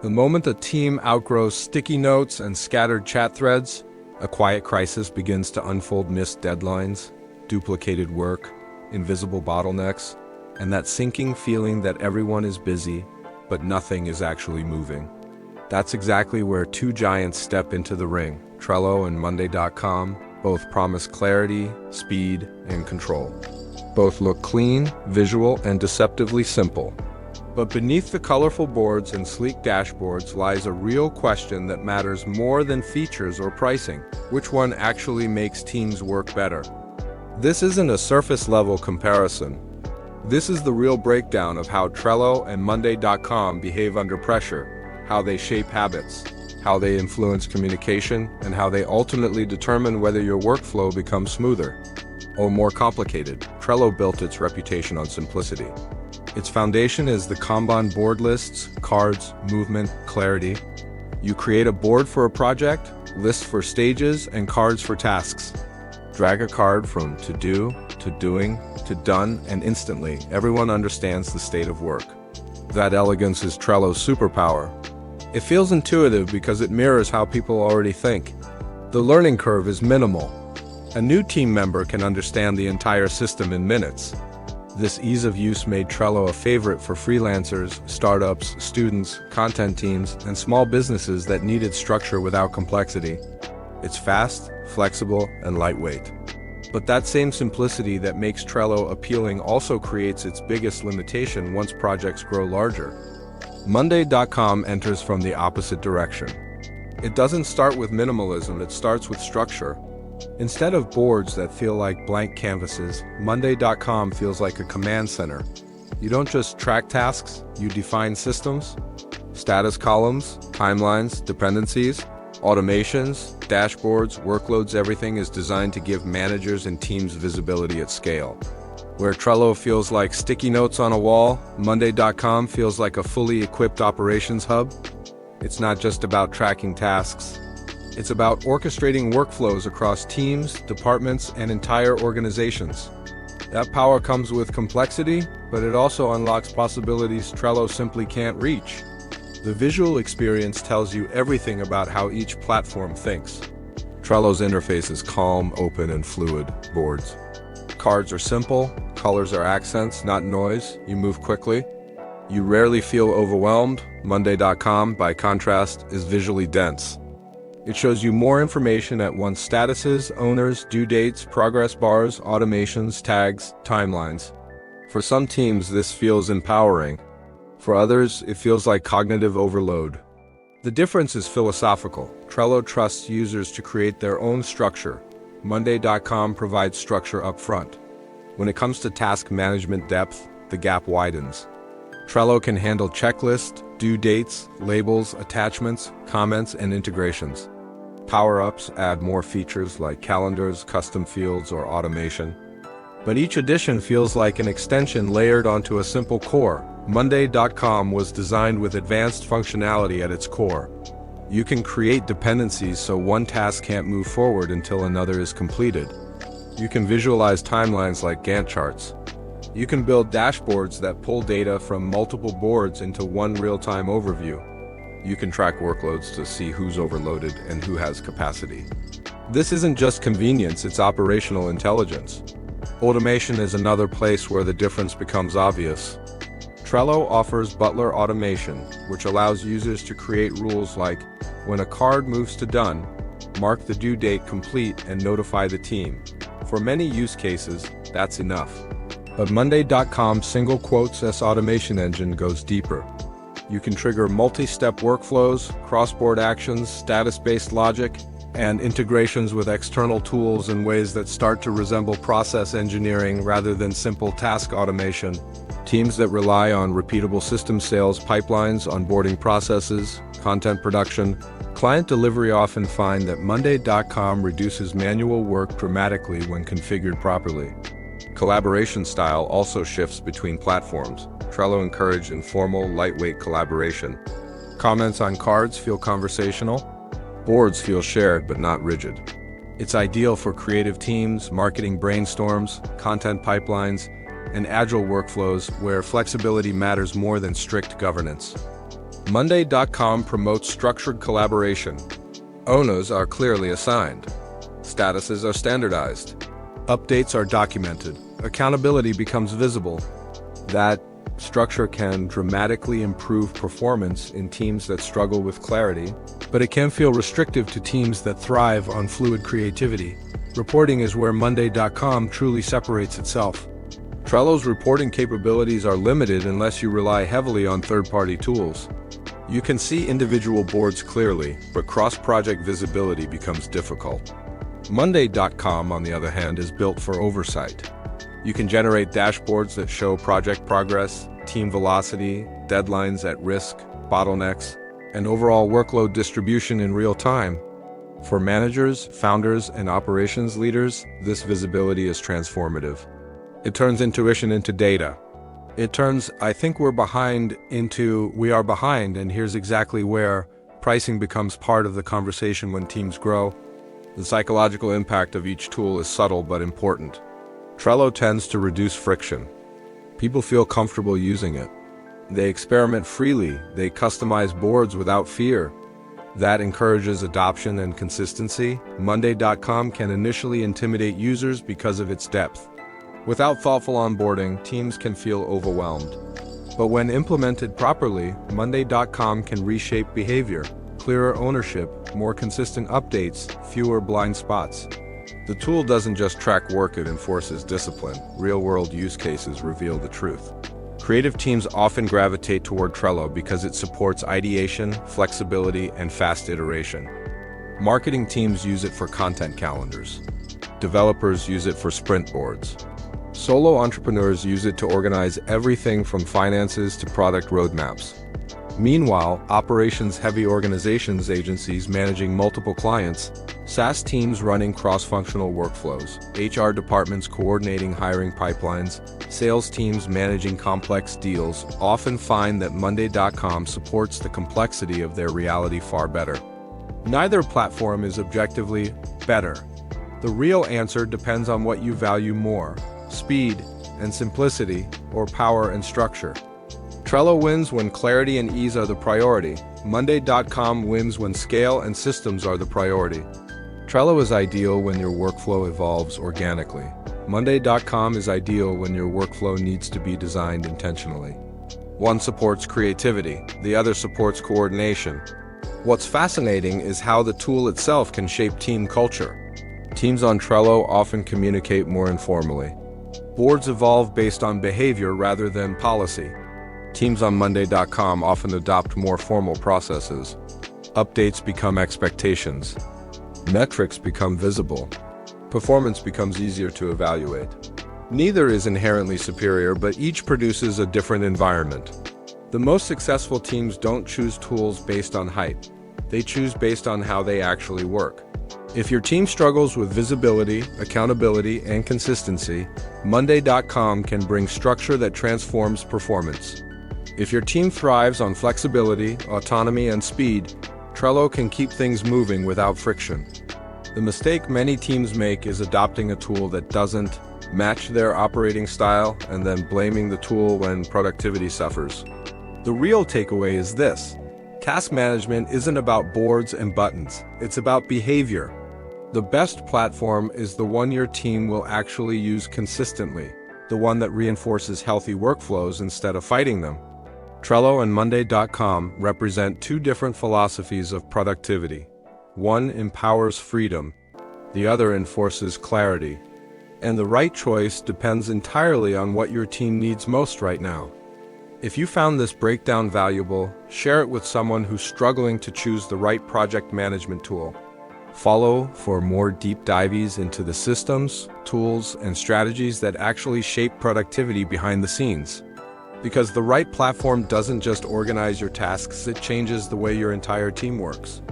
The moment a team outgrows sticky notes and scattered chat threads, a quiet crisis begins to unfold: missed deadlines, duplicated work, invisible bottlenecks, and that sinking feeling that everyone is busy, but nothing is actually moving. That's exactly where two giants step into the ring. Trello and Monday.com both promise clarity, speed, and control. Both look clean, visual, and deceptively simple. But beneath the colorful boards and sleek dashboards lies a real question that matters more than features or pricing. Which one actually makes teams work better? This isn't a surface-level comparison. This is the real breakdown of how Trello and Monday.com behave under pressure, how they shape habits, how they influence communication, and how they ultimately determine whether your workflow becomes smoother or more complicated. Trello built its reputation on simplicity. Its foundation is the Kanban board: lists, cards, movement, clarity. You create a board for a project, lists for stages, and cards for tasks. Drag a card from to do, to doing, to done, and instantly, everyone understands the state of work. That elegance is Trello's superpower. It feels intuitive because it mirrors how people already think. The learning curve is minimal. A new team member can understand the entire system in minutes. This ease of use made Trello a favorite for freelancers, startups, students, content teams, and small businesses that needed structure without complexity. It's fast, flexible, and lightweight. But that same simplicity that makes Trello appealing also creates its biggest limitation once projects grow larger. Monday.com enters from the opposite direction. It doesn't start with minimalism, it starts with structure. Instead of boards that feel like blank canvases, Monday.com feels like a command center. You don't just track tasks, you define systems, status columns, timelines, dependencies, automations, dashboards, workloads. Everything is designed to give managers and teams visibility at scale. Where Trello feels like sticky notes on a wall, Monday.com feels like a fully equipped operations hub. It's not just about tracking tasks. It's about orchestrating workflows across teams, departments, and entire organizations. That power comes with complexity, but it also unlocks possibilities Trello simply can't reach. The visual experience tells you everything about how each platform thinks. Trello's interface is calm, open, and fluid. Boards. Cards are simple, colors are accents, not noise. You move quickly. You rarely feel overwhelmed. Monday.com, by contrast, is visually dense. It shows you more information at once: statuses, owners, due dates, progress bars, automations, tags, timelines. For some teams, this feels empowering. For others, it feels like cognitive overload. The difference is philosophical. Trello trusts users to create their own structure. Monday.com provides structure up front. When it comes to task management depth, the gap widens. Trello can handle checklists, due dates, labels, attachments, comments, and integrations. Power-ups add more features like calendars, custom fields, or automation. But each addition feels like an extension layered onto a simple core. Monday.com was designed with advanced functionality at its core. You can create dependencies so one task can't move forward until another is completed. You can visualize timelines like Gantt charts. You can build dashboards that pull data from multiple boards into one real-time overview. You can track workloads to see who's overloaded and who has capacity. This isn't just convenience, it's operational intelligence. Automation is another place where the difference becomes obvious. Trello offers Butler automation, which allows users to create rules like, when a card moves to done, mark the due date complete and notify the team. For many use cases, that's enough. But Monday.com's single quotes S automation engine goes deeper. You can trigger multi-step workflows, cross-board actions, status-based logic, and integrations with external tools in ways that start to resemble process engineering rather than simple task automation. Teams that rely on repeatable system sales pipelines, onboarding processes, content production, client delivery often find that Monday.com reduces manual work dramatically when configured properly. Collaboration style also shifts between platforms. Trello encourages informal, lightweight collaboration. Comments on cards feel conversational. Boards feel shared but not rigid. It's ideal for creative teams, marketing brainstorms, content pipelines, and agile workflows where flexibility matters more than strict governance. Monday.com promotes structured collaboration. Owners are clearly assigned. Statuses are standardized. Updates are documented. Accountability becomes visible. That structure can dramatically improve performance in teams that struggle with clarity, but it can feel restrictive to teams that thrive on fluid creativity. Reporting is where Monday.com truly separates itself. Trello's reporting capabilities are limited unless you rely heavily on third-party tools. You can see individual boards clearly, but cross-project visibility becomes difficult. Monday.com, on the other hand, is built for oversight. You can generate dashboards that show project progress, team velocity, deadlines at risk, bottlenecks, and overall workload distribution in real time. For managers, founders, and operations leaders, this visibility is transformative. It turns intuition into data. It turns, "I think we're behind," into, "We are behind, and here's exactly where." Pricing becomes part of the conversation when teams grow. The psychological impact of each tool is subtle but important. Trello tends to reduce friction. People feel comfortable using it. They experiment freely. They customize boards without fear. That encourages adoption and consistency. Monday.com can initially intimidate users because of its depth. Without thoughtful onboarding, teams can feel overwhelmed. But when implemented properly, Monday.com can reshape behavior. Clearer ownership, more consistent updates, fewer blind spots. The tool doesn't just track work, it enforces discipline. Real-world use cases reveal the truth. Creative teams often gravitate toward Trello because it supports ideation, flexibility, and fast iteration. Marketing teams use it for content calendars. Developers use it for sprint boards. Solo entrepreneurs use it to organize everything from finances to product roadmaps. Meanwhile, operations-heavy organizations, agencies managing multiple clients, SaaS teams running cross-functional workflows, HR departments coordinating hiring pipelines, sales teams managing complex deals often find that Monday.com supports the complexity of their reality far better. Neither platform is objectively better. The real answer depends on what you value more: speed and simplicity, or power and structure. Trello wins when clarity and ease are the priority. Monday.com wins when scale and systems are the priority. Trello is ideal when your workflow evolves organically. Monday.com is ideal when your workflow needs to be designed intentionally. One supports creativity, the other supports coordination. What's fascinating is how the tool itself can shape team culture. Teams on Trello often communicate more informally. Boards evolve based on behavior rather than policy. Teams on Monday.com often adopt more formal processes. Updates become expectations. Metrics become visible. Performance becomes easier to evaluate. Neither is inherently superior, but each produces a different environment. The most successful teams don't choose tools based on hype. They choose based on how they actually work. If your team struggles with visibility, accountability, and consistency, Monday.com can bring structure that transforms performance. If your team thrives on flexibility, autonomy, and speed, Trello can keep things moving without friction. The mistake many teams make is adopting a tool that doesn't match their operating style and then blaming the tool when productivity suffers. The real takeaway is this: task management isn't about boards and buttons, it's about behavior. The best platform is the one your team will actually use consistently, the one that reinforces healthy workflows instead of fighting them. Trello and Monday.com represent two different philosophies of productivity. One empowers freedom, the other enforces clarity. And the right choice depends entirely on what your team needs most right now. If you found this breakdown valuable, share it with someone who's struggling to choose the right project management tool. Follow for more deep dives into the systems, tools, and strategies that actually shape productivity behind the scenes. Because the right platform doesn't just organize your tasks, it changes the way your entire team works.